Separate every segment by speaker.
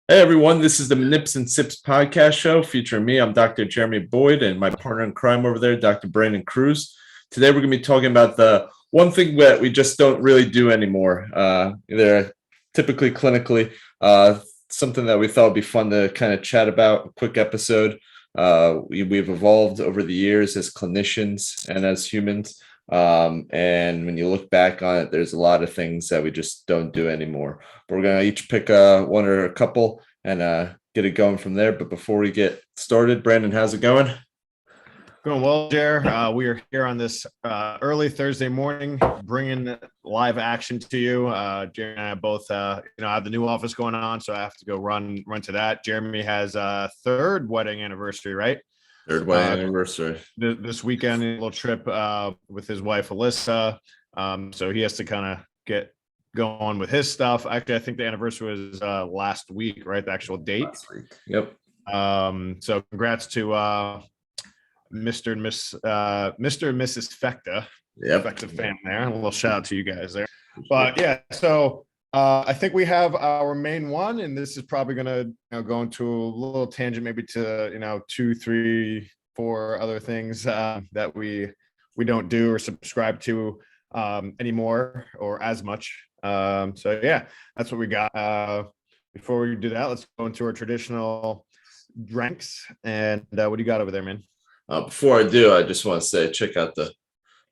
Speaker 1: Hey everyone, this is the Manips Sips podcast show featuring me. I'm Dr. Jeremy Boyd and my partner in crime over there, Dr. Brandon Cruz. Today we're going to be talking about the one thing that we just don't really do anymore. Either typically clinically, something that we thought would be fun to kind of chat about, a quick episode. We've evolved over the years as clinicians and as humans. And when you look back on it, there's a lot of things that we just don't do anymore. But we're going to each pick one or a couple and get it going from there. But before we get started, Brandon, how's it going?
Speaker 2: Going well, Jer. We are here on this early Thursday morning, bringing live action to you. Jeremy and I both, have the new office going on, so I have to go run to that. Jeremy has a third wedding anniversary, right?
Speaker 1: Third wedding anniversary.
Speaker 2: This weekend, a little trip with his wife, Alyssa. So he has to kind of get going with his stuff. Actually, I think the anniversary was last week, right? The actual date.
Speaker 1: Last week. Yep.
Speaker 2: So congrats to Mr. and Mrs. Fecta.
Speaker 1: Yep.
Speaker 2: Fecta fam there. A little shout out to you guys there. But yeah, so I think we have our main one, and this is probably going to go into a little tangent, maybe to 2, 3, 4 other things that we don't do or subscribe to anymore or as much. So yeah, that's what we got. Before we do that, let's go into our traditional drinks. And what do you got over there, man?
Speaker 1: Before I do, I just want to say, check out the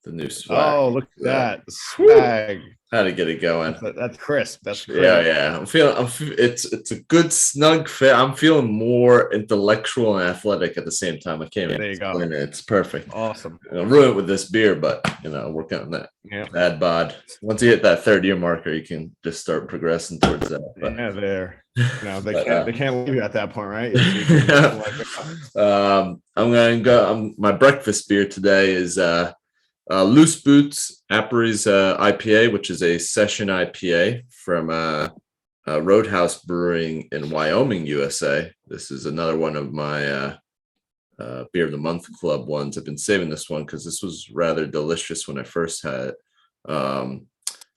Speaker 1: new swag.
Speaker 2: Oh, look at that. The swag.
Speaker 1: How to get it going.
Speaker 2: That's crisp. That's crisp.
Speaker 1: Yeah. It's a good snug fit. I'm feeling more intellectual and athletic at the same time. I can't
Speaker 2: There you go.
Speaker 1: It's perfect.
Speaker 2: Awesome.
Speaker 1: I'll ruin it with this beer, but working on that.
Speaker 2: Yeah.
Speaker 1: Bad bod. Once you hit that third year marker, you can just start progressing towards that. But,
Speaker 2: yeah, there. They can't leave you at that point, right?
Speaker 1: I'm gonna go. My breakfast beer today is Loose Boots Apres IPA, which is a session IPA from Roadhouse Brewing in Wyoming, USA. This is another one of my Beer of the Month Club ones. I've been saving this one because this was rather delicious when I first had it.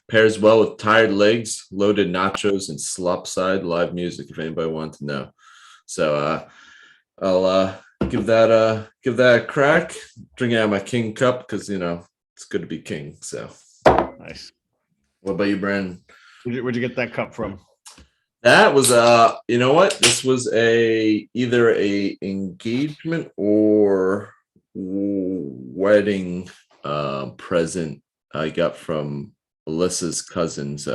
Speaker 1: Pairs well with tired legs, loaded nachos, and slopside live music, if anybody wants to know. So I'll give that a crack. Drink it out of my king cup because it's good to be king. So
Speaker 2: nice.
Speaker 1: What about you, Brandon?
Speaker 2: Where'd you get that cup from?
Speaker 1: That was you know what? This was either a engagement or wedding present I got from Alyssa's cousins,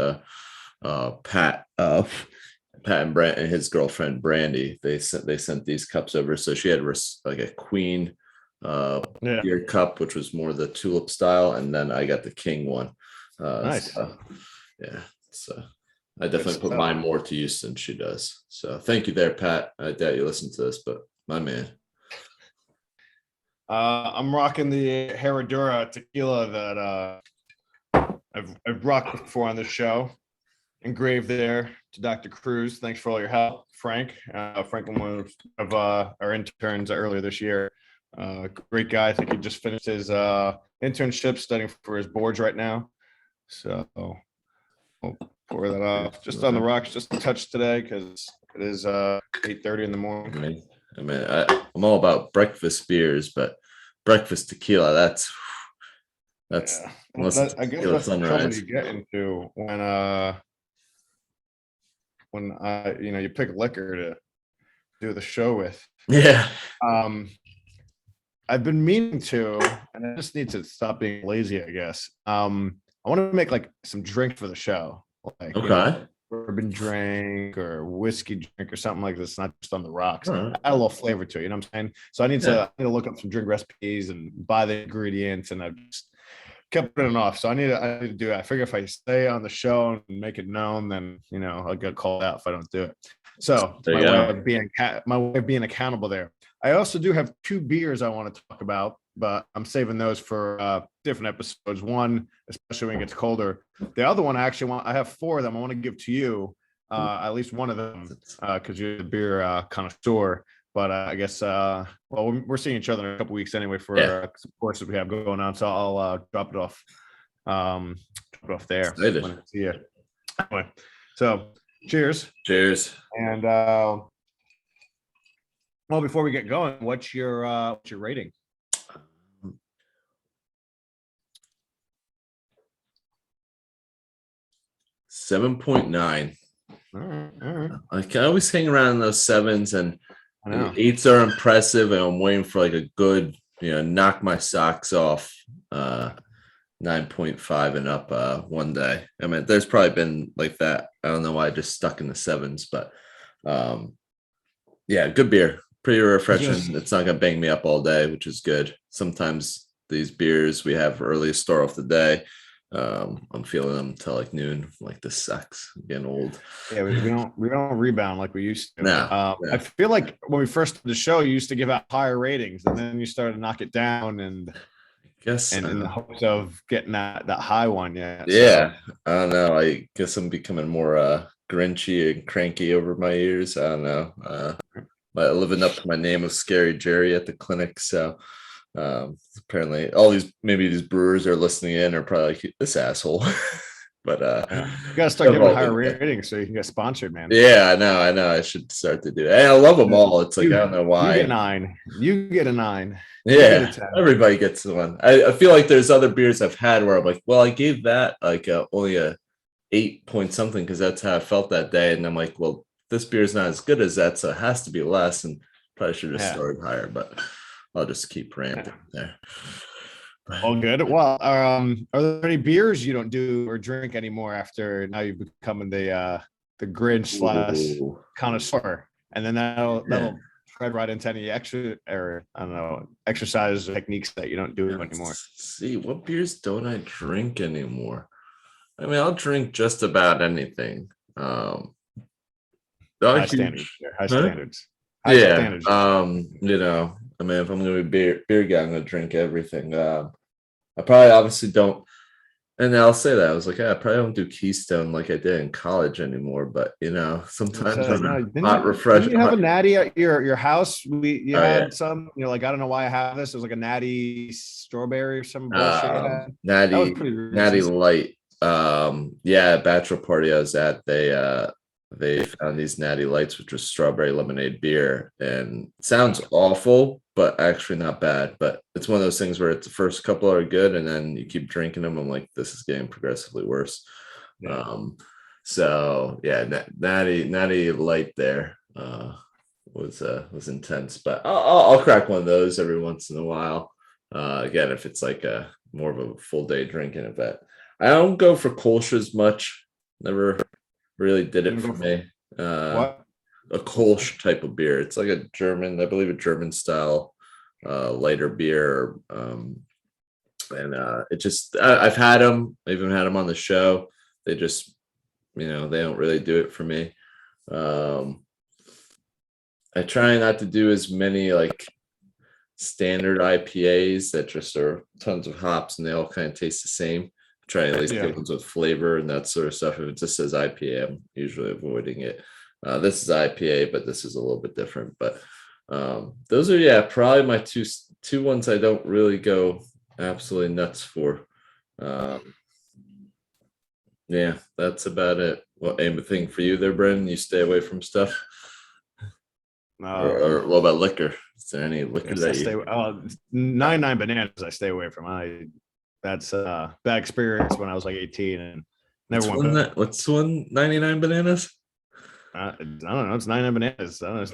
Speaker 1: Pat and Brand and his girlfriend Brandy. They sent these cups over, so she had like a queen beer cup, which was more the tulip style, and then I got the king one.
Speaker 2: Nice.
Speaker 1: So I definitely put mine more to use than she does. So thank you there, Pat. I doubt you listen to this, but my man.
Speaker 2: I'm rocking the Herradura tequila that I've rocked before on this show. Engraved there to Dr. Cruz. Thanks for all your help, Frank. Franklin, one of our interns earlier this year. Great guy. I think he just finished his internship, studying for his boards right now. So we'll pour that off. Just on the rocks, just a touch today because it is 8:30 in the morning.
Speaker 1: I'm all about breakfast beers, but breakfast tequila, that's
Speaker 2: I guess that's the trouble you get into when you pick liquor to do the show with.
Speaker 1: Yeah.
Speaker 2: I've been meaning to, and I just need to stop being lazy, I guess. I want to make like some drink for the show, like bourbon drink or whiskey drink or something like this, not just on the rocks. Add a little flavor to it, you know what I'm saying? So I need to look up some drink recipes and buy the ingredients, and I've just kept putting it off. So I need to do it. I figure if I stay on the show and make it known, then I'll get called out if I don't do it. So my way of being accountable there. I also do have 2 beers I want to talk about, but I'm saving those for different episodes. One, especially when it gets colder. The other one, I have 4 of them I want to give to you, at least one of them, because you're the beer connoisseur. But I guess, we're seeing each other in a couple weeks anyway for some courses we have going on. So I'll drop it off there. When I see you. Anyway, so Cheers.
Speaker 1: Cheers.
Speaker 2: And well, before we get going, what's your rating?
Speaker 1: 7.9.
Speaker 2: All right.
Speaker 1: I can always hang around those 7s, and
Speaker 2: I know.
Speaker 1: 8s are impressive, and I'm waiting for like a good, knock my socks off 9.5 and up one day. I mean, there's probably been like that. I don't know why I just stuck in the 7s, but yeah, good beer. Pretty refreshing. It's not gonna bang me up all day, which is good. Sometimes these beers we have early start off the day. I'm feeling them till like noon. Like, this sucks. I'm getting old.
Speaker 2: Yeah, we don't rebound like we used to.
Speaker 1: No,
Speaker 2: I feel like when we first did the show, you used to give out higher ratings, and then you started to knock it down, and
Speaker 1: guess
Speaker 2: in the hopes of getting that high one. Yeah.
Speaker 1: Yeah, so. I don't know. I guess I'm becoming more grinchy and cranky over my ears. I don't know. Living up to my name of Scary Jerry at the clinic. So apparently maybe these brewers are listening in are probably like, this asshole. But
Speaker 2: you gotta start giving higher ratings so you can get sponsored, man.
Speaker 1: Yeah, I know. I should start to do it. And I love them all. It's like, I don't know why.
Speaker 2: You get 9. You get a 9.
Speaker 1: Yeah, everybody gets one. I feel like there's other beers I've had where I'm like, well, I gave that like only a 8 point something because that's how I felt that day, and I'm like, well, this beer is not as good as that, so it has to be less, and probably should have started higher, but I'll just keep ramping there.
Speaker 2: All good. Well, are there any beers you don't do or drink anymore after now you've become the Grinch / connoisseur, and then that'll tread right into any extra or I don't know exercise techniques that you don't do anymore.
Speaker 1: Let's see, what beers don't I drink anymore? I mean, I'll drink just about anything.
Speaker 2: High standards. High standards.
Speaker 1: High standards. I mean, if I'm gonna be beer guy, I'm gonna drink everything. I probably obviously don't, and I'll say that I was like, I probably don't do Keystone like I did in college anymore. But sometimes hot refresh.
Speaker 2: Didn't you have a natty at your house? You had some. Like, I don't know why I have this. It was like a natty strawberry or some bullshit.
Speaker 1: Natty light. Bachelor party I was at, they found these natty lights, which was strawberry lemonade beer, and it sounds awful, but actually not bad. But it's one of those things where it's the first couple are good, and then you keep drinking them. I'm like, this is getting progressively worse. Yeah. Natty light there was intense, but I'll crack one of those every once in a while. Again, if it's like a more of a full day drinking event. I don't go for Kolsch as much. Never really did it for me.
Speaker 2: What?
Speaker 1: A Kolsch type of beer. It's like a German style lighter beer. It just I've had them. I even had them on the show. They just they don't really do it for me. I try not to do as many like standard IPAs that just are tons of hops and they all kind of taste the same. Try at least get ones with flavor and that sort of stuff. If it just says IPA, I'm usually avoiding it. This is IPA, but this is a little bit different. But those are probably my two ones I don't really go absolutely nuts for. That's about it. Well, anything for you there, Brendan? You stay away from stuff? Or what about liquor? Is there any liquor that you...
Speaker 2: 99 Bananas I stay away from. That's a bad experience when I was like 18 and never went back.
Speaker 1: What's one 99 Bananas?
Speaker 2: I don't know. It's 99 Bananas. I don't know.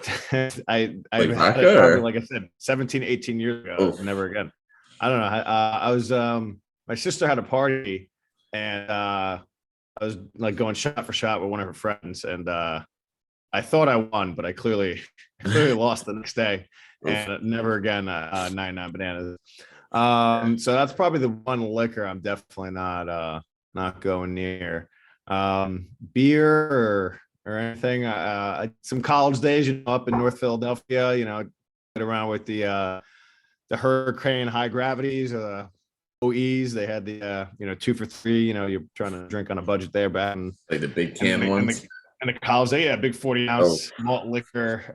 Speaker 2: I
Speaker 1: like
Speaker 2: had it probably, like I said, 17, 18 years ago. Oh. Never again. I don't know. I was my sister had a party and I was like going shot for shot with one of her friends and I thought I won, but I clearly lost the next day and never again 99 Bananas. So that's probably the one liquor I'm definitely not going near. Beer or anything. Some college days, up in North Philadelphia, get around with the Hurricane High Gravities, OEs. They had the 2 for $3. You're trying to drink on a budget there back in
Speaker 1: like the big can ones.
Speaker 2: And the college day, big 40-ounce malt liquor.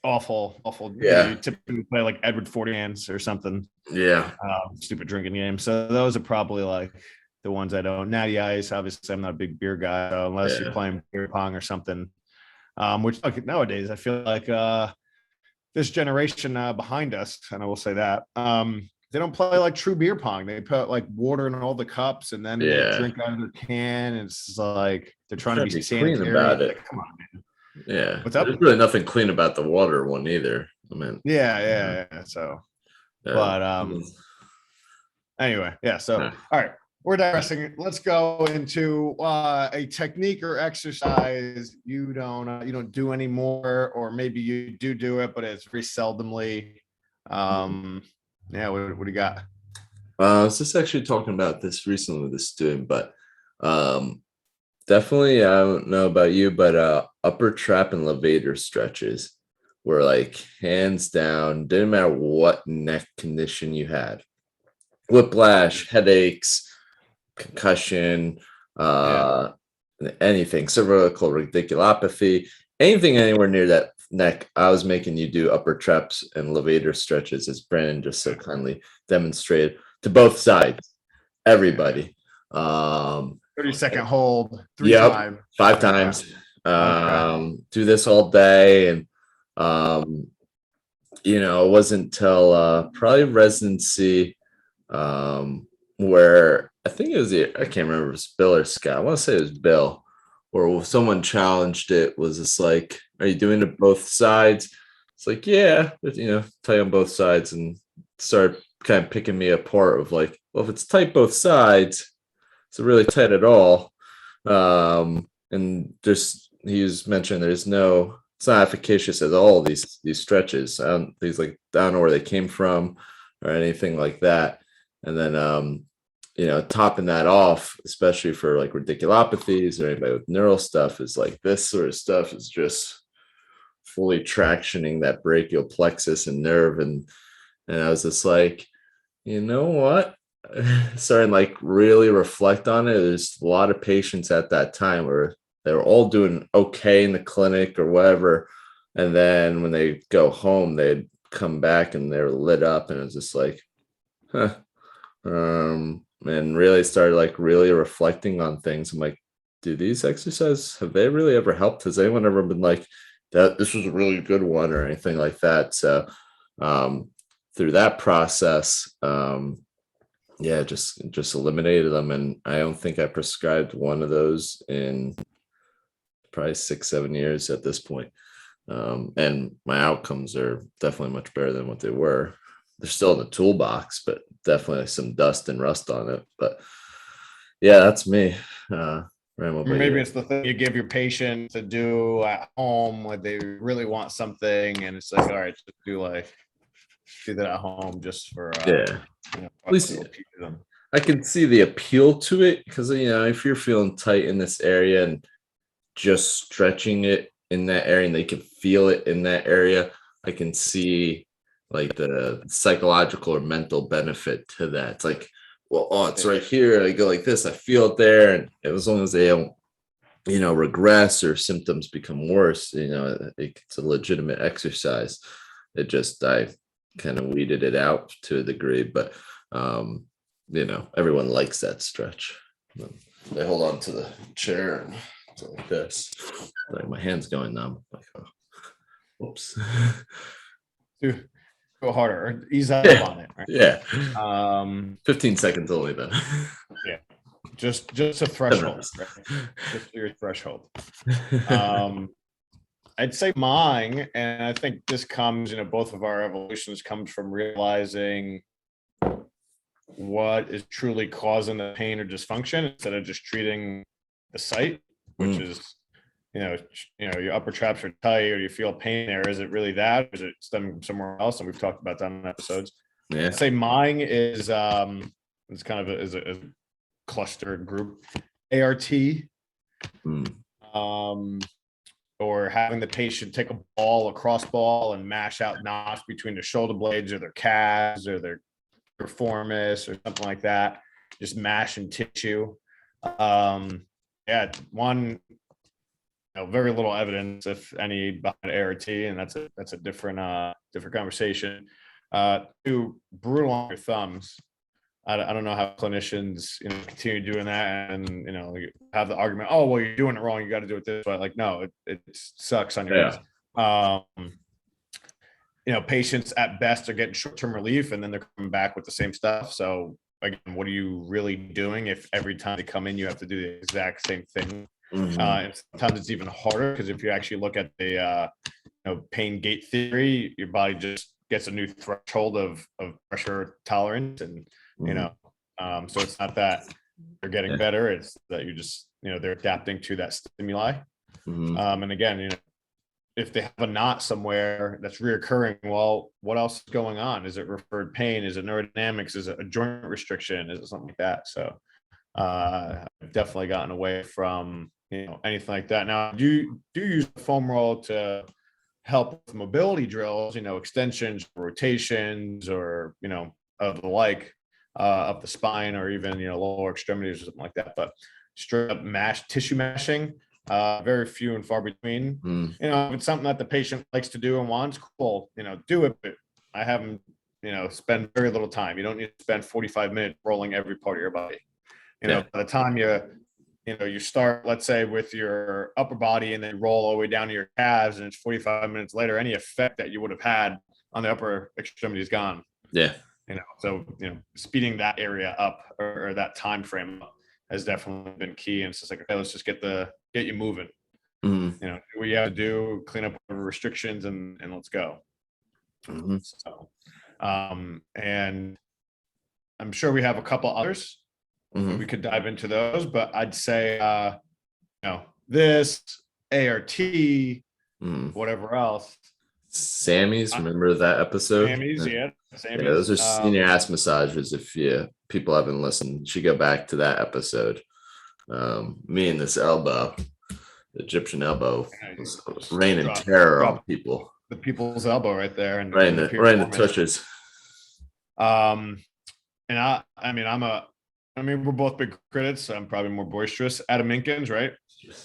Speaker 2: Awful.
Speaker 1: Yeah.
Speaker 2: You typically play like Edward 40 hands or something.
Speaker 1: Yeah.
Speaker 2: Stupid drinking game. So those are probably like the ones I don't. Natty Ice, obviously, I'm not a big beer guy, so unless you're playing beer pong or something. Which nowadays I feel like this generation behind us, and I will say that they don't play like true beer pong. They put like water in all the cups, and then they drink out of their can. And it's like they're trying to be
Speaker 1: clean about it.
Speaker 2: Like, come on, man.
Speaker 1: Yeah,
Speaker 2: what's up?
Speaker 1: There's really nothing clean about the water one either. I mean,
Speaker 2: yeah. So, but anyway, yeah. So, all right, we're digressing. Let's go into a technique or exercise you don't do anymore, or maybe you do it, but it's very seldomly. Yeah, what do you got?
Speaker 1: I was just actually talking about this recently with a student, but definitely, I don't know about you, but upper trap and levator stretches were like hands down, didn't matter what neck condition you had. Whiplash, headaches, concussion, anything, cervical radiculopathy, anything anywhere near that neck, I was making you do upper traps and levator stretches, as Brandon just so kindly demonstrated, to both sides, everybody.
Speaker 2: 30-second hold, 3 times,
Speaker 1: 5 times. Do this all day, and it wasn't until probably residency, where I think it was I can't remember if it was Bill or Scott. I want to say it was Bill, or someone challenged it. Was this like, are you doing it both sides? It's like, yeah, tight on both sides, and start kind of picking me apart of like, well, if it's tight both sides, it's really tight at all. And just he was mentioning it's not efficacious at all. These stretches, I don't know where they came from or anything like that. And then topping that off, especially for like radiculopathies or anybody with neural stuff, is like this sort of stuff is just fully tractioning that brachial plexus and nerve. And I was just like, you know what? Starting like really reflect on it. There's a lot of patients at that time where they were all doing okay in the clinic or whatever. And then when they go home, they'd come back and they're lit up. And it was just like, huh. And really started like really reflecting on things. I'm like, do these exercises, have they really ever helped? Has anyone ever been like, that this was a really good one or anything like that? So through that process, just eliminated them. And I don't think I prescribed one of those in probably 6-7 years at this point. And my outcomes are definitely much better than what they were. They're still in the toolbox, but definitely some dust and rust on it. But yeah, that's me.
Speaker 2: Maybe it's the thing you give your patient to do at home when they really want something, and it's like, all right, just do that at home just for
Speaker 1: at least I can see the appeal to it, because if you're feeling tight in this area and just stretching it in that area and they can feel it in that area, I can see like the psychological or mental benefit to that. It's like, well, it's right here. I go like this, I feel it there. And as long as they don't, regress or symptoms become worse, it's a legitimate exercise. I kind of weeded it out to a degree, but everyone likes that stretch. They hold on to the chair and like this. Like my hand's going numb. Like, oh, whoops.
Speaker 2: Go harder or ease up on it. Right?
Speaker 1: Yeah. 15 seconds only though.
Speaker 2: Yeah. Just a threshold, right? Just your threshold. I'd say mine, and I think this comes, both of our evolutions comes from realizing what is truly causing the pain or dysfunction instead of just treating the site, which is, your upper traps are tight or you feel pain there. Is it really that? Or is it stemming from somewhere else? And we've talked about that in episodes. Yeah. I'd say mine is it's kind of a clustered group. ART. Or having the patient take a cross ball and mash out knots between the shoulder blades or their calves or their piriformis or something like that. Just mashing tissue. One, very little evidence, if any, behind ART, and that's a different conversation. Two, brutal on your thumbs. I don't know how clinicians, continue doing that and, have the argument, oh, well, you're doing it wrong. You got to do it this way. Like, no, it sucks on your
Speaker 1: Yeah.
Speaker 2: knees. Patients at best are getting short-term relief and then they're coming back with the same stuff. So again, what are you really doing if every time they come in, you have to do the exact same thing? And sometimes it's even harder because if you actually look at the pain gate theory, your body just gets a new threshold of pressure tolerance, and so it's not that they're getting better; it's that you just they're adapting to that stimuli. And again, if they have a knot somewhere that's reoccurring, well, what else is going on? Is it referred pain? Is it neurodynamics? Is it a joint restriction? Is it something like that? So I've definitely gotten away from anything like that. Now, do you use the foam roll to help with mobility drills, extensions, rotations, or of the like of the spine, or even lower extremities or something like that. But straight up tissue mashing, very few and far between. If it's something that the patient likes to do and wants, cool, do it. But I have them, spend very little time. You don't need to spend 45 minutes rolling every part of your body. By the time you start, let's say, with your upper body and then roll all the way down to your calves, and it's 45 minutes later, any effect that you would have had on the upper extremity is gone. So speeding that area up, or that time frame up, has definitely been key. And it's just like, okay, let's just get you moving. Do what you have to do, clean up restrictions, and let's go. So and I'm sure we have a couple others. We could dive into those, but I'd say this ART, whatever else.
Speaker 1: Sammy's, remember that episode?
Speaker 2: Sammy's.
Speaker 1: Yeah, those are senior ass massages. If people haven't listened, you should go back to that episode. Me and this elbow, the Egyptian elbow, was raining terror on people.
Speaker 2: The people's elbow right there, and
Speaker 1: right in the tushes.
Speaker 2: And we're both big critics. I'm probably more boisterous. Adam Minkins, right?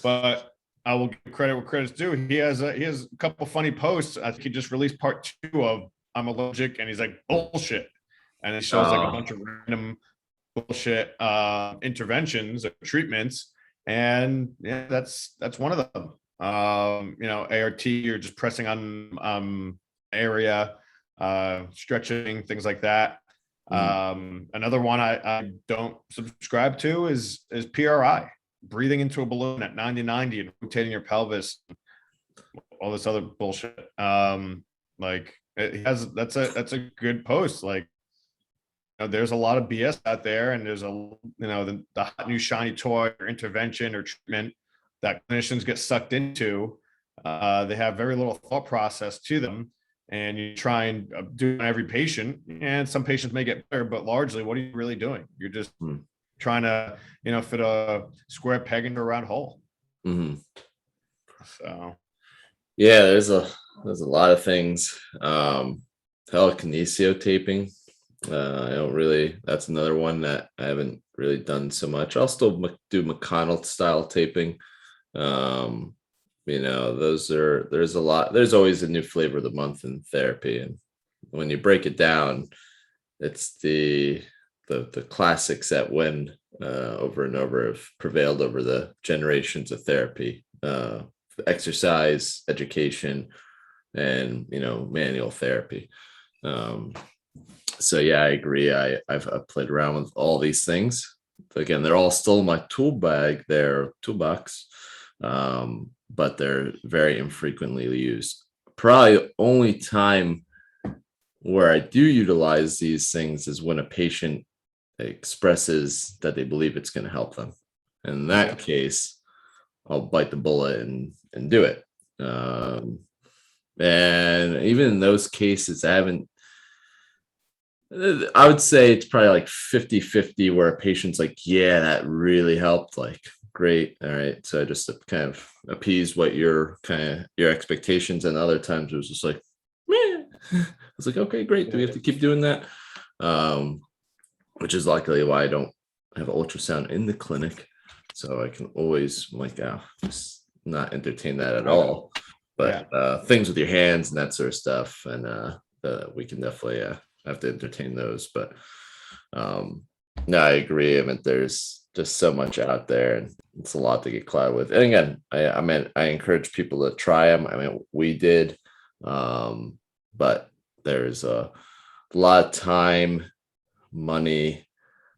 Speaker 2: But I will give credit where credit's due. He has a couple funny posts. I think he just released part 2 of I'm allergic, and he's like, bullshit. And it shows like a bunch of random bullshit interventions or treatments. And that's one of them. ART, you're just pressing on area, stretching, things like that. Another one I don't subscribe to is PRI, breathing into a balloon at 90-90 and rotating your pelvis, all this other bullshit. That's a good post. Like, there's a lot of BS out there, and there's the hot new shiny toy or intervention or treatment that clinicians get sucked into. They have very little thought process to them. And you try and do on every patient, and some patients may get better, but largely, what are you really doing? You're just trying to, fit a square peg into a round hole. So,
Speaker 1: yeah, there's a lot of things. Telekinesio taping. That's another one that I haven't really done so much. I'll still do McConnell style taping. There's a lot. There's always a new flavor of the month in therapy, and when you break it down, it's the classics that win over and over, have prevailed over the generations of therapy, exercise, education, and manual therapy. So yeah, I agree. I've played around with all these things. Again, they're all still in my toolbox. But they're very infrequently used. Probably only time where I do utilize these things is when a patient expresses that they believe it's going to help them. In that case, I'll bite the bullet and do it. And even in those cases, I would say it's probably like 50-50 where a patient's like, yeah, that really helped. Like, great. All right. So I just kind of appease what your expectations. And other times it was just like, meh. I was like, okay, great. Do we have to keep doing that? Which is luckily why I don't have ultrasound in the clinic. So I can always just not entertain that at all. But things with your hands and that sort of stuff. And we can definitely have to entertain those. But No, I agree. I mean, there's just so much out there, and it's a lot to get clouded with. And again, I mean, I encourage people to try them. I mean, we did, but there's a lot of time, money,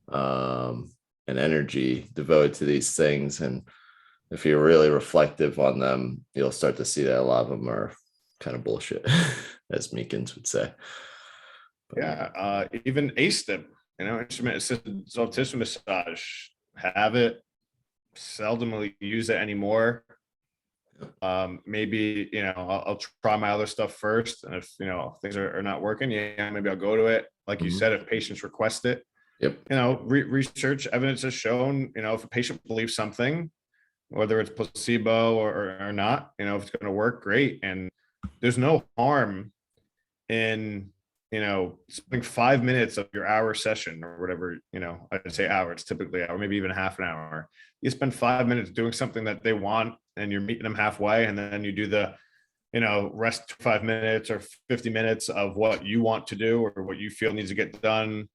Speaker 1: and energy devoted to these things. And if you're really reflective on them, you'll start to see that a lot of them are kind of bullshit, as Meekins would say. But,
Speaker 2: yeah, even ASTIM, instrument assisted soft tissue massage, have it, seldomly use it anymore. Maybe I'll try my other stuff first, and if things are not working, maybe I'll go to it. Like you said, if patients request it,
Speaker 1: yep.
Speaker 2: Research evidence has shown, if a patient believes something, whether it's placebo or not, if it's going to work, great. And there's no harm in spending 5 minutes of your hour session or whatever, I'd say hour, it's typically hour, maybe even half an hour. You spend 5 minutes doing something that they want, and you're meeting them halfway, and then you do the rest 5 minutes or 50 minutes of what you want to do or what you feel needs to get done,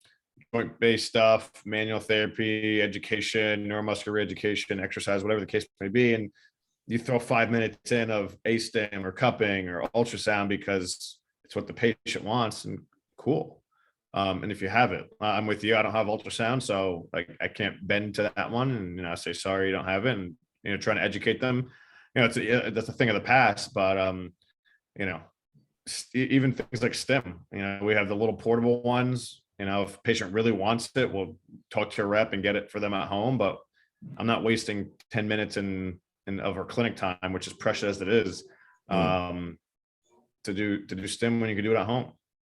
Speaker 2: joint-based stuff, manual therapy, education, neuromuscular education, exercise, whatever the case may be. And you throw 5 minutes in of ASTIM or cupping or ultrasound because it's what the patient wants, and cool. And if you have it, I'm with you. I don't have ultrasound, so I can't bend to that one, and I say sorry, you don't have it, and trying to educate them. That's a thing of the past, but even things like STEM. We have the little portable ones. If a patient really wants it, we'll talk to a rep and get it for them at home. But I'm not wasting 10 minutes in of our clinic time, which is precious as it is, to do STEM when you can do it at home.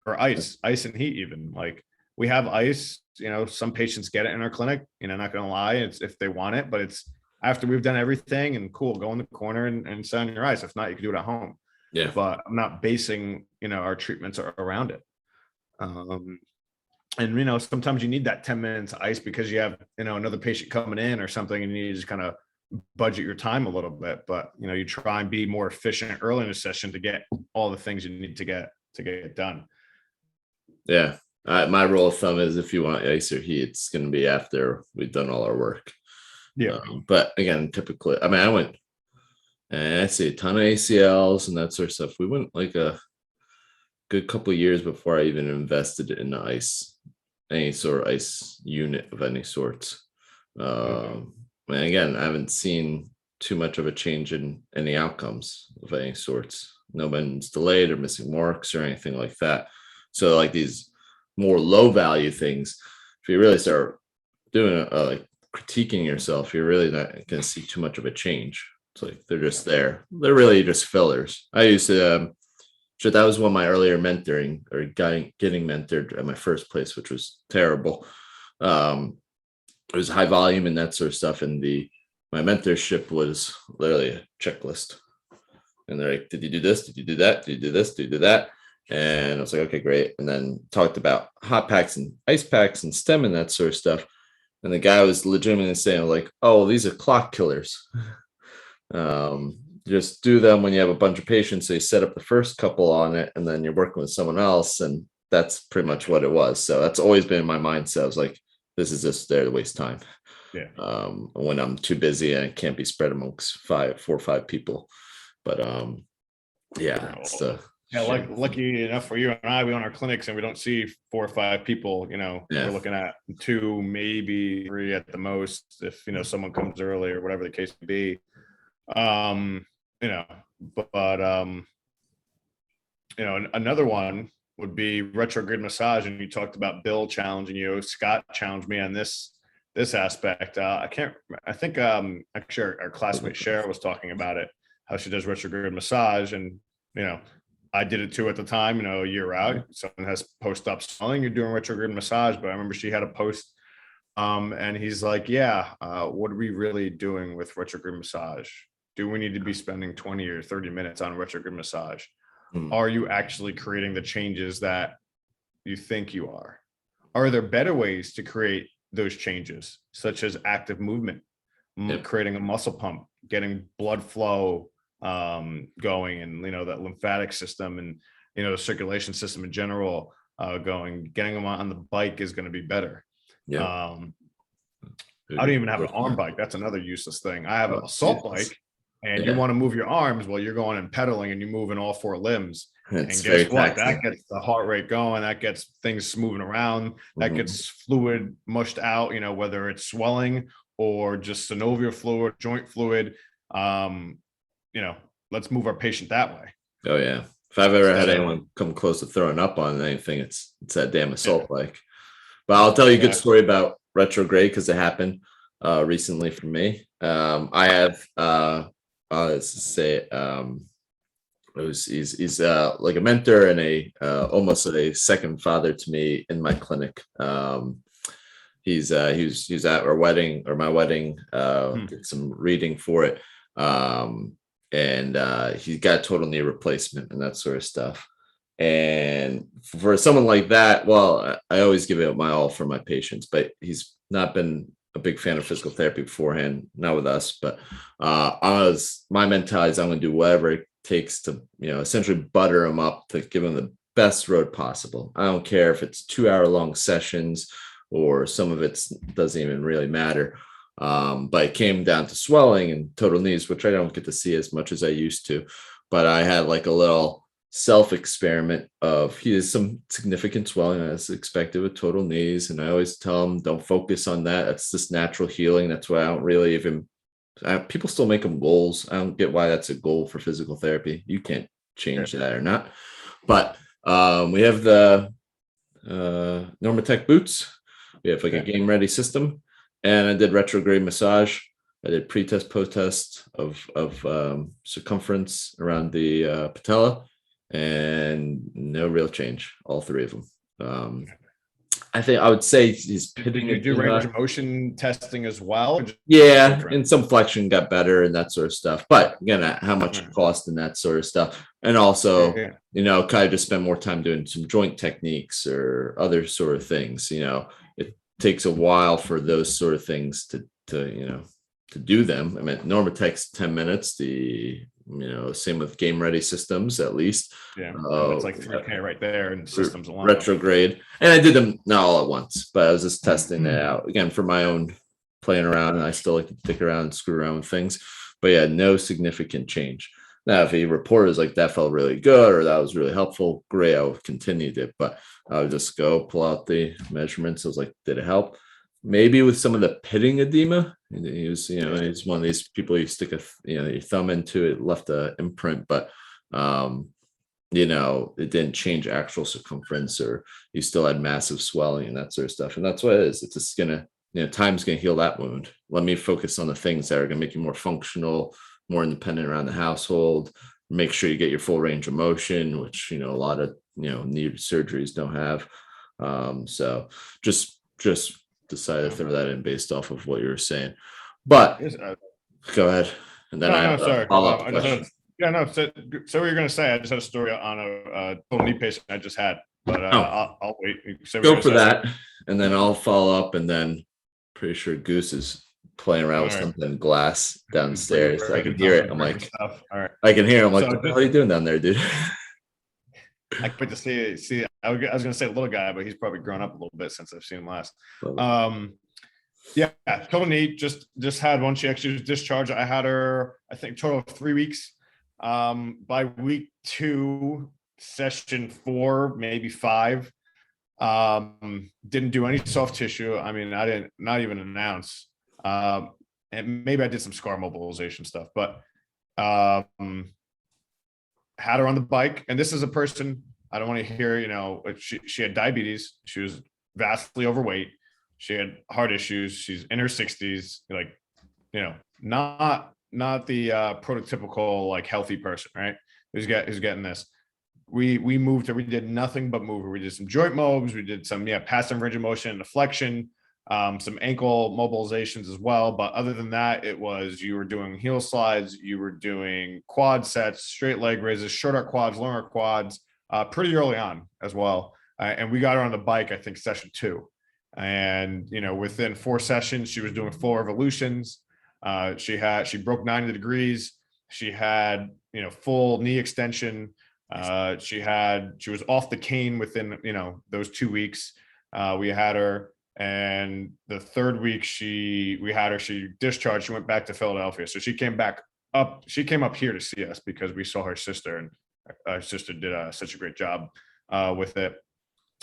Speaker 2: Or ice and heat. Even like we have ice, some patients get it in our clinic, not gonna lie, it's if they want it, but it's after we've done everything, and cool, go in the corner and sit on your ice. If not, you can do it at home.
Speaker 1: Yeah.
Speaker 2: But I'm not basing our treatments around it. And sometimes you need that 10 minutes of ice because you have another patient coming in or something, and you need to just kind of budget your time a little bit. But you try and be more efficient early in the session to get all the things you need to get it done.
Speaker 1: Yeah. My rule of thumb is if you want ice or heat, it's going to be after we've done all our work.
Speaker 2: Yeah.
Speaker 1: But again, typically, I mean, I went and I see a ton of ACLs and that sort of stuff. We went like a good couple of years before I even invested in the ice, any sort of ice unit of any sort. And again, I haven't seen too much of a change in any outcomes of any sorts. No one's delayed or missing marks or anything like that. So like these more low value things, if you really start doing like critiquing yourself, you're really not going to see too much of a change. It's like they're just there. They're really just fillers. I used to, that was one of my earlier mentoring or getting mentored at my first place, which was terrible. It was high volume and that sort of stuff. And my mentorship was literally a checklist. And they're like, did you do this? Did you do that? Did you do this? Did you do that? And I was like, okay, great. And then talked about hot packs and ice packs and STEM and that sort of stuff. And the guy was legitimately saying like, oh, these are clock killers. Just do them when you have a bunch of patients. So you set up the first couple on it and then you're working with someone else. And that's pretty much what it was. So that's always been in my mindset. I was like, this is just there to waste time.
Speaker 2: Yeah.
Speaker 1: When I'm too busy and it can't be spread amongst 4 or 5 people. But yeah, it's
Speaker 2: lucky enough for you and I, we own our clinics and we don't see 4 or 5 people. We're looking at 2, maybe 3 at the most. If someone comes early or whatever the case may be. Another one would be retrograde massage, and you talked about Bill challenging you. Scott challenged me on this aspect. I think actually our classmate Cheryl was talking about it, how she does retrograde massage, and I did it too at the time, a year out. Someone has post-op swelling, you're doing retrograde massage. But I remember she had a post, and he's like, what are we really doing with retrograde massage? Do we need to be spending 20 or 30 minutes on retrograde massage? Are you actually creating the changes that you think you are? Are there better ways to create those changes, such as active movement, creating a muscle pump, getting blood flow going, and that lymphatic system and the circulation system in general getting them on the bike is going to be better.
Speaker 1: Yeah.
Speaker 2: I don't even have an arm bike. That's another useless thing. I have an assault bike, and you want to move your arms while you're going and pedaling, and you're moving all four limbs.
Speaker 1: It's
Speaker 2: and guess what?
Speaker 1: taxing.
Speaker 2: That gets the heart rate going. That gets things moving around. That gets fluid mushed out. You know, whether it's swelling or just synovial fluid, joint fluid. You know, let's move our patient that way.
Speaker 1: Oh yeah. If I've ever had anyone come close to throwing up on anything, it's that damn assault bike. But I'll tell you a good story about retrograde because it happened recently for me. I have let's say he's like a mentor and a almost a second father to me in my clinic. He was at our wedding or my wedding, did some reading for it. And he got total knee replacement and that sort of stuff. And for someone like that, well, I always give it my all for my patients, but he's not been a big fan of physical therapy beforehand, not with us, but my mentality is I'm going to do whatever it takes to, you know, essentially butter him up to give him the best road possible. I don't care if it's 2-hour long sessions or some of it doesn't even really matter. But it came down to swelling and total knees, which I don't get to see as much as I used to. But I had like a little self experiment of he has some significant swelling as expected with total knees. And I always tell him, don't focus on that. That's just natural healing. That's why I don't really even, people still make them goals. I don't get why that's a goal for physical therapy. You can't change that or not. But we have the Normatec boots. We have like a game ready system. And I did retrograde massage. I did pre-test, post-test of circumference around the patella, and no real change. All three of them. I think I would say he's pitting.
Speaker 2: Did you do range of motion testing as well?
Speaker 1: Yeah, and some flexion got better and that sort of stuff. But again, how much it cost and that sort of stuff, and also you know, kind of just spend more time doing some joint techniques or other sort of things. You know, it takes a while for those sort of things to you know, to do them. I mean, Normatec's 10 minutes. The, you know, same with game ready systems, at least.
Speaker 2: Yeah, it's like 3K right there and systems alone.
Speaker 1: Retrograde. And I did them not all at once, but I was just testing it out again for my own playing around. And I still like to stick around and screw around with things. But yeah, no significant change. Now, if he reported like that felt really good or that was really helpful, great, I would continue it. But I would just go pull out the measurements. I was like, did it help? Maybe with some of the pitting edema. He was, you know, he's one of these people you stick your thumb into, it left an imprint, but you know, it didn't change actual circumference, or you still had massive swelling and that sort of stuff. And that's what it is. It's just gonna, you know, time's gonna heal that wound. Let me focus on the things that are gonna make you more functional, more independent around the household. Make sure you get your full range of motion, which, you know, a lot of, you know, knee surgeries don't have. So just decided to throw that in based off of what you were saying. But go ahead. And then
Speaker 2: sorry.
Speaker 1: Follow-up
Speaker 2: question. So what you're going to say, I just had a story on a total knee patient I just had, but I'll wait.
Speaker 1: Go for that, and then I'll follow up, and then pretty sure Goose is playing around with something glass downstairs. I can hear it. I'm like, I can hear him. Like, what the hell are you doing down there, dude?
Speaker 2: I could to see. I was going to say little guy, but he's probably grown up a little bit since I've seen him last. Yeah, total knee. Just had one. She actually was discharged. I had her, I think, total of 3 weeks. By week 2, session 4, maybe 5, didn't do any soft tissue. I mean, I didn't, not even an ounce. And maybe I did some scar mobilization stuff, but had her on the bike. And this is a person, I don't want to hear, you know, she had diabetes. She was vastly overweight. She had heart issues. She's in her 60s, like, you know, not the prototypical like healthy person, right? Who's getting this. We moved her. We did nothing but move her. We did some joint mobs. We did some passive range of motion and deflection, some ankle mobilizations as well. But other than that, it was, you were doing heel slides, you were doing quad sets, straight leg raises, short arc quads, long arc quads, pretty early on as well. And we got her on the bike, I think, session 2. And, you know, within 4 sessions, she was doing full revolutions. She broke 90 degrees. She had, you know, full knee extension. She was off the cane within, those 2 weeks. We had her, and the third week she discharged. She went back to Philadelphia. So she came up here to see us because we saw her sister, and our sister did such a great job with it.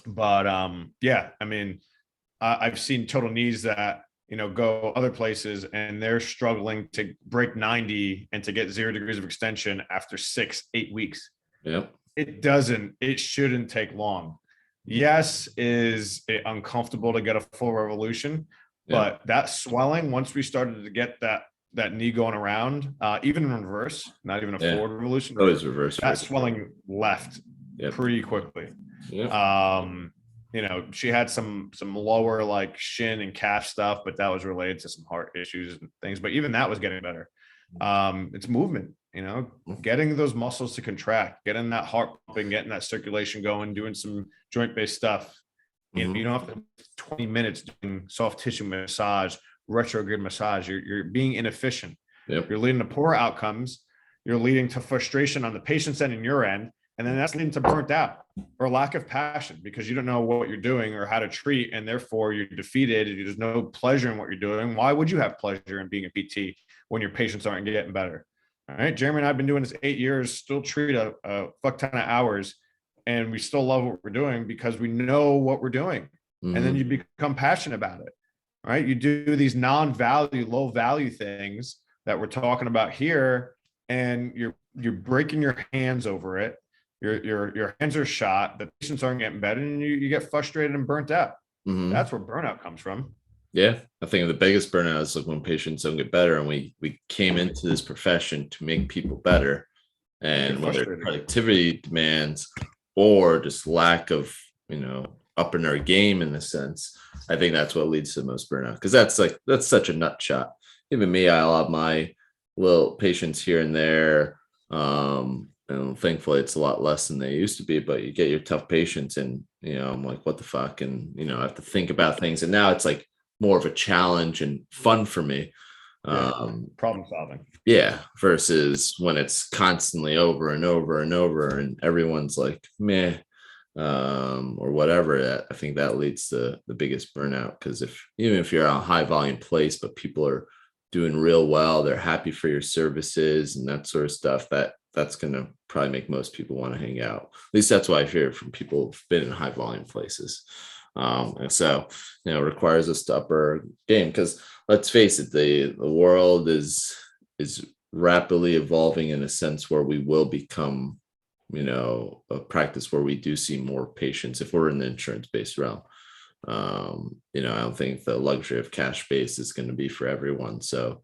Speaker 2: But yeah, I mean, I've seen total knees that, go other places and they're struggling to break 90 and to get 0 degrees of extension after 6-8 weeks.
Speaker 1: Yep.
Speaker 2: It shouldn't take long. Yes, is it uncomfortable to get a full revolution, but that swelling, once we started to get that knee going around, even in reverse, not even a forward revolution,
Speaker 1: always reverse,
Speaker 2: that swelling left pretty quickly. She had some lower like shin and calf stuff, but that was related to some heart issues and things. But even that was getting better. It's movement, getting those muscles to contract, getting that heart pumping, getting that circulation going, doing some joint-based stuff. You don't have to 20 minutes doing soft tissue massage, retrograde massage. You're being inefficient. You're leading to poor outcomes. You're leading to frustration on the patient's end and your end. And then that's leading to burnt out or lack of passion because you don't know what you're doing or how to treat. And therefore you're defeated. There's no pleasure in what you're doing. Why would you have pleasure in being a PT when your patients aren't getting better? All right. Jeremy and I have been doing this 8 years, still treat a fuck ton of hours. And we still love what we're doing because we know what we're doing. And then you become passionate about it. All right. You do these non-value, low value things that we're talking about here, and you're breaking your hands over it. Your hands are shot, the patients aren't getting better, and you get frustrated and burnt out. That's where burnout comes from.
Speaker 1: Yeah, I think the biggest burnout is like when patients don't get better, and we came into this profession to make people better, and whether productivity demands or just lack of upping our game in a sense, I think that's what leads to the most burnout, because that's such a nut shot. Even me, I'll have my little patients here and there. And thankfully it's a lot less than they used to be, but you get your tough patients and, I'm like, what the fuck? And, I have to think about things. And now it's like more of a challenge and fun for me.
Speaker 2: Problem solving.
Speaker 1: Yeah. Versus when it's constantly over and over and over and everyone's like, meh, or whatever. I think that leads to the biggest burnout. Because even if you're a high volume place, but people are doing real well, they're happy for your services and that sort of stuff, that's going to probably make most people want to hang out. At least that's what I hear from people who've been in high volume places. And so, it requires us to up our game, because let's face it, the world is rapidly evolving in a sense where we will become, a practice where we do see more patients if we're in the insurance-based realm. I don't think the luxury of cash base is going to be for everyone. So,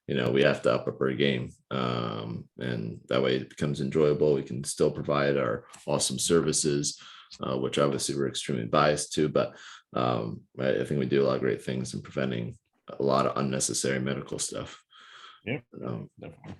Speaker 1: we have to up our game. And that way it becomes enjoyable. We can still provide our awesome services, which obviously we're extremely biased to, but I think we do a lot of great things in preventing a lot of unnecessary medical stuff.
Speaker 2: Yeah, definitely.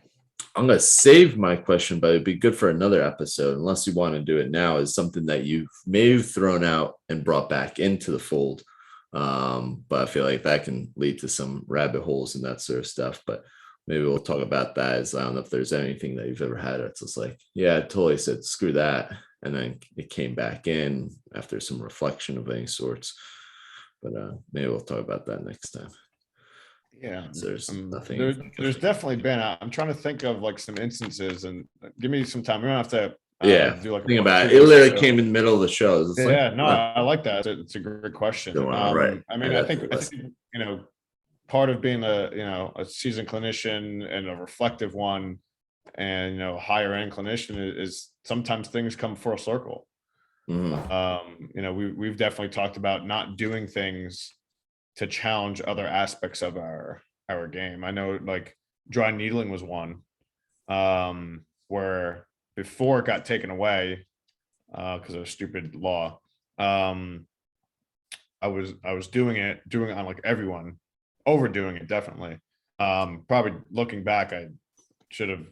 Speaker 1: I'm going to save my question, but it'd be good for another episode, unless you want to do it now, is something that you may have thrown out and brought back into the fold. But I feel like that can lead to some rabbit holes and that sort of stuff. But maybe we'll talk about that. As I don't know if there's anything that you've ever had that's just like, yeah, I totally said screw that, and then it came back in after some reflection of any sorts. But maybe we'll talk about that next time.
Speaker 2: Yeah,
Speaker 1: there's nothing.
Speaker 2: There's definitely been. I'm trying to think of like some instances, and give me some time. We don't have to.
Speaker 1: Do like think about it. It literally came in the middle of the show.
Speaker 2: I like that. It's a great question.
Speaker 1: Right.
Speaker 2: I mean, I think part of being a seasoned clinician and a reflective one, and higher end clinician is sometimes things come full circle. We've definitely talked about not doing things to challenge other aspects of our game. I know like dry needling was one, where before it got taken away because of a stupid law, I was doing it on like everyone, overdoing it definitely. Probably looking back, I should have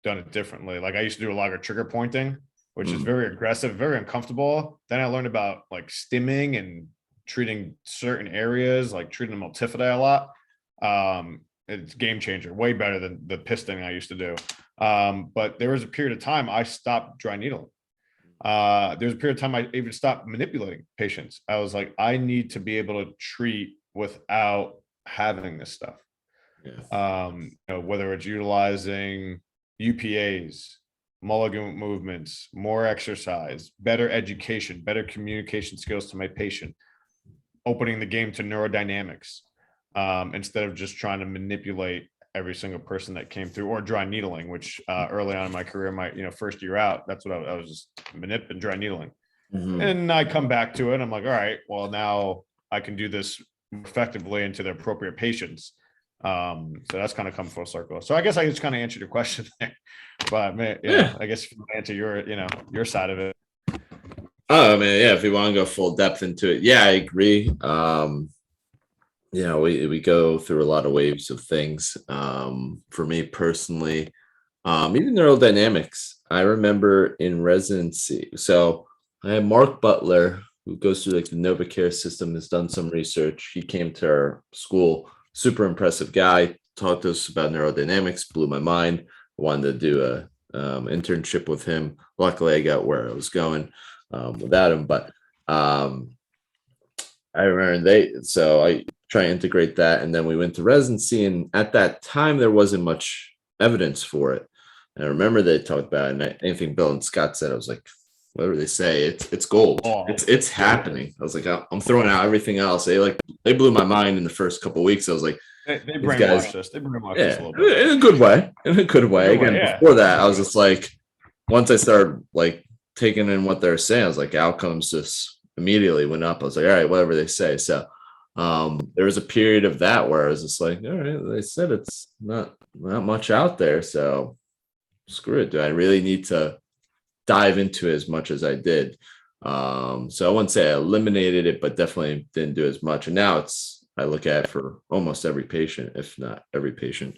Speaker 2: done it differently. Like I used to do a lot of trigger pointing, which is very aggressive, very uncomfortable. Then I learned about like stimming and treating certain areas, like treating the multifida a lot. It's game changer, way better than the piston I used to do. But there was a period of time I stopped dry needling. There's a period of time I even stopped manipulating patients. I was like, I need to be able to treat without having this stuff. Whether it's utilizing UPAs, mulligan movements, more exercise, better education, better communication skills to my patient, opening the game to neurodynamics, instead of just trying to manipulate every single person that came through, or dry needling, which early on in my career, my first year out, that's what I was just manip and dry needling. And I come back to it, I'm like, all right, well, now I can do this effectively into the appropriate patients. So that's kind of come full circle. So I guess I just kind of answered your question there, but man, I guess answer your side of it.
Speaker 1: Oh, I mean, yeah, if you want to go full depth into it, yeah, I agree. We go through a lot of waves of things. For me personally, even neurodynamics, I remember in residency. So I had Mark Butler, who goes through like the NovaCare system, has done some research. He came to our school, super impressive guy, taught us about neurodynamics, blew my mind. I wanted to do a internship with him. Luckily, I got where I was going without him, but I remember so I try to integrate that. And then we went to residency. And at that time, there wasn't much evidence for it. And I remember they talked about it, and anything Bill and Scott said, I was like, whatever they say, it's gold. It's happening. I was like, I'm throwing out everything else. They blew my mind in the first couple of weeks. I was like,
Speaker 2: they brainwashed us. They brainwashed us a little
Speaker 1: bit. In a good way. Before that, I was just like, once I started like taking in what they're saying, I was like, outcomes just immediately went up. I was like, all right, whatever they say. So there was a period of that where I was just like, all right, they said it's not much out there, so screw it. Do I really need to dive into it as much as I did? So I wouldn't say I eliminated it, but definitely didn't do as much. And now I look at it for almost every patient, if not every patient.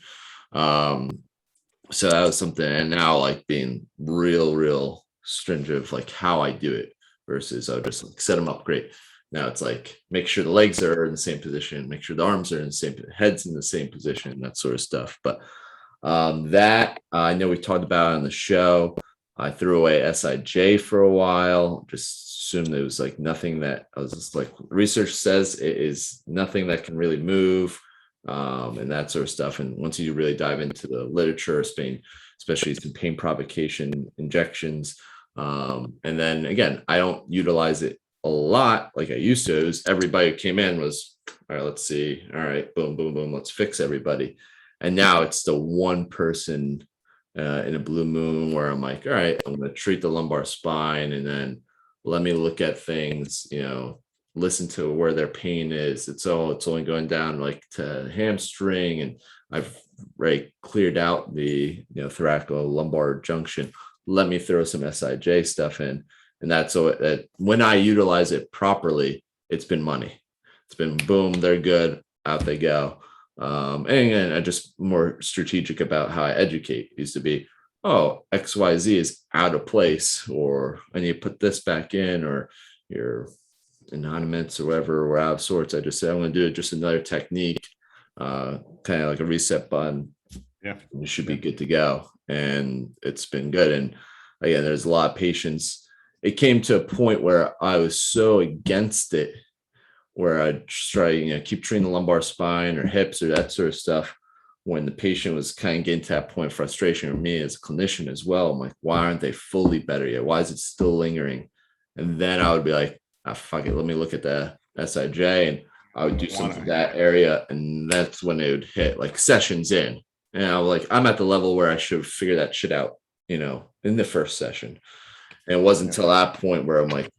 Speaker 1: So that was something. And now like being real stringent of like how I do it versus I would just like set them up great. Now it's like make sure the legs are in the same position, make sure the arms are in the same, head's in the same position, that sort of stuff. But that I know we talked about on the show. I threw away SIJ for a while, just assumed it was like nothing that I was just like, research says it is nothing that can really move, and that sort of stuff. And once you really dive into the literature, especially some pain provocation injections, and then again, I don't utilize it a lot like I used to. It was everybody who came in was, all right, let's see. All right, boom, boom, boom. Let's fix everybody. And now it's the one person in a blue moon where I'm like, all right, I'm going to treat the lumbar spine and then let me look at things, listen to where their pain is. It's only going down like to hamstring. And I've cleared out the, thoracolumbar junction. Let me throw some SIJ stuff in. And that's so that when I utilize it properly, it's been money. It's been boom, they're good, out they go. And again, I'm just more strategic about how I educate. It used to be, oh, XYZ is out of place, or I need to put this back in, or your anonymous or whatever, or out of sorts. I just say, I'm going to do just another technique, kind of like a reset button.
Speaker 2: Yeah.
Speaker 1: You should be good to go. And it's been good. And again, there's a lot of patience. It came to a point where I was so against it, where I'd try, keep treating the lumbar spine or hips or that sort of stuff, when the patient was kind of getting to that point of frustration, or me as a clinician as well. I'm like, why aren't they fully better yet? Why is it still lingering? And then I would be like, fuck it, let me look at the SIJ, and I would do something in that area. And that's when it would hit like sessions in. And I'm at the level where I should have figured that shit out, in the first session. And it wasn't until that point where I'm like,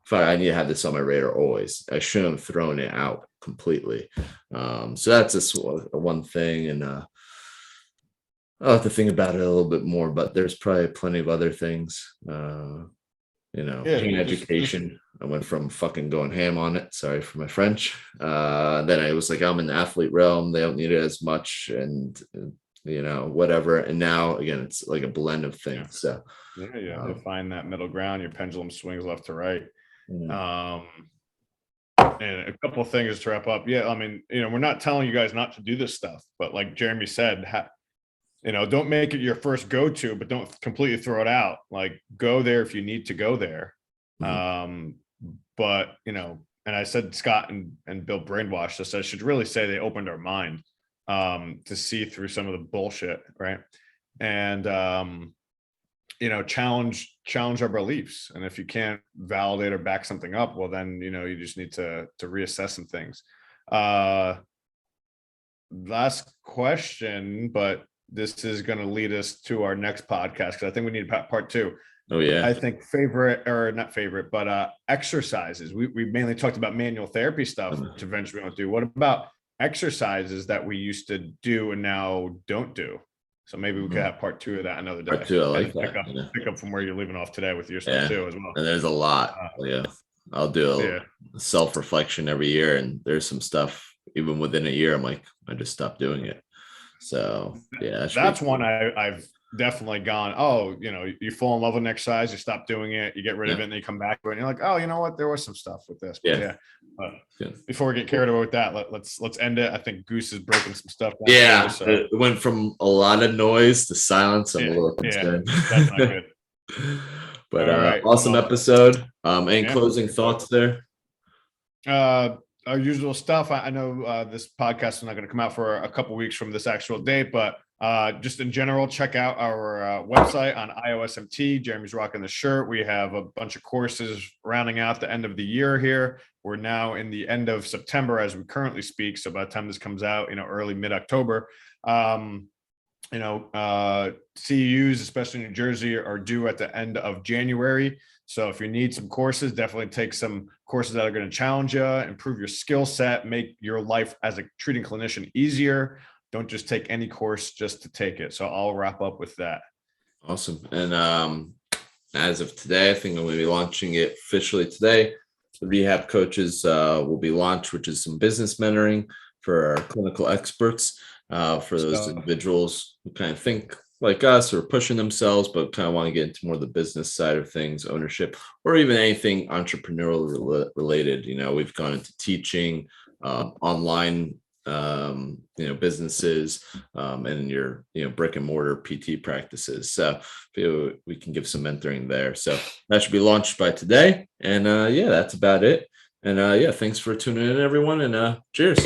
Speaker 1: fuck, I need to have this on my radar always. I shouldn't have thrown it out completely. So that's just one thing. And I'll have to think about it a little bit more, but there's probably plenty of other things. Pain education. I went from fucking going ham on it. Sorry for my French. Then I was like, I'm in the athlete realm. They don't need it as much. And whatever. And now again, it's like a blend of things. So
Speaker 2: you find that middle ground. Your pendulum swings left to right. And a couple of things to wrap up. Yeah, I mean, we're not telling you guys not to do this stuff, but like Jeremy said, don't make it your first go-to, but don't completely throw it out. Like, go there if you need to go there. But and I said Scott and Bill brainwashed us. I should really say they opened our mind to see through some of the bullshit, right? And challenge our beliefs. And if you can't validate or back something up, well, then you just need to reassess some things. Last question, but this is going to lead us to our next podcast, because I think we need part two.
Speaker 1: Oh yeah.
Speaker 2: I think favorite, or not favorite, but exercises. We mainly talked about manual therapy stuff, which eventually we won't do. What about exercises that we used to do and now don't do? So maybe we could have part two of that another day.
Speaker 1: Part two, I like that.
Speaker 2: Pick up from where you're leaving off today with your stuff too as well.
Speaker 1: And there's a lot. I'll do a self-reflection every year, and there's some stuff even within a year I'm like, I just stopped doing it. So that's
Speaker 2: one I've definitely gone, you fall in love with an exercise, you stop doing it, you get rid of it, and then you come back to it and you're like, oh, you know what, there was some stuff with this. But before we get carried away with that, let's end it. I think Goose is breaking some stuff down there, so. It
Speaker 1: went from a lot of noise to silence. I'm a little concerned.
Speaker 2: That's not good.
Speaker 1: But awesome episode. Any closing thoughts there?
Speaker 2: Our usual stuff. I know this podcast is not going to come out for a couple weeks from this actual date, but just in general, check out our website on IOSMT. Jeremy's rocking the shirt. We have a bunch of courses rounding out the end of the year here. We're now in the end of September as we currently speak. So by the time this comes out, early mid-October, CEUs, especially in New Jersey, are due at the end of January. So if you need some courses, definitely take some courses that are going to challenge you, improve your skill set, make your life as a treating clinician easier. Don't just take any course just to take it. So I'll wrap up with that.
Speaker 1: Awesome. And as of today, I think I'm going to be launching it officially today. The Rehab Coaches will be launched, which is some business mentoring for our clinical experts, for those individuals who kind of think like us or pushing themselves, but kind of want to get into more of the business side of things, ownership, or even anything entrepreneurial related. We've gone into teaching, online, businesses, and your, brick and mortar PT practices. So we can give some mentoring there. So that should be launched by today. And that's about it. And thanks for tuning in, everyone. And cheers.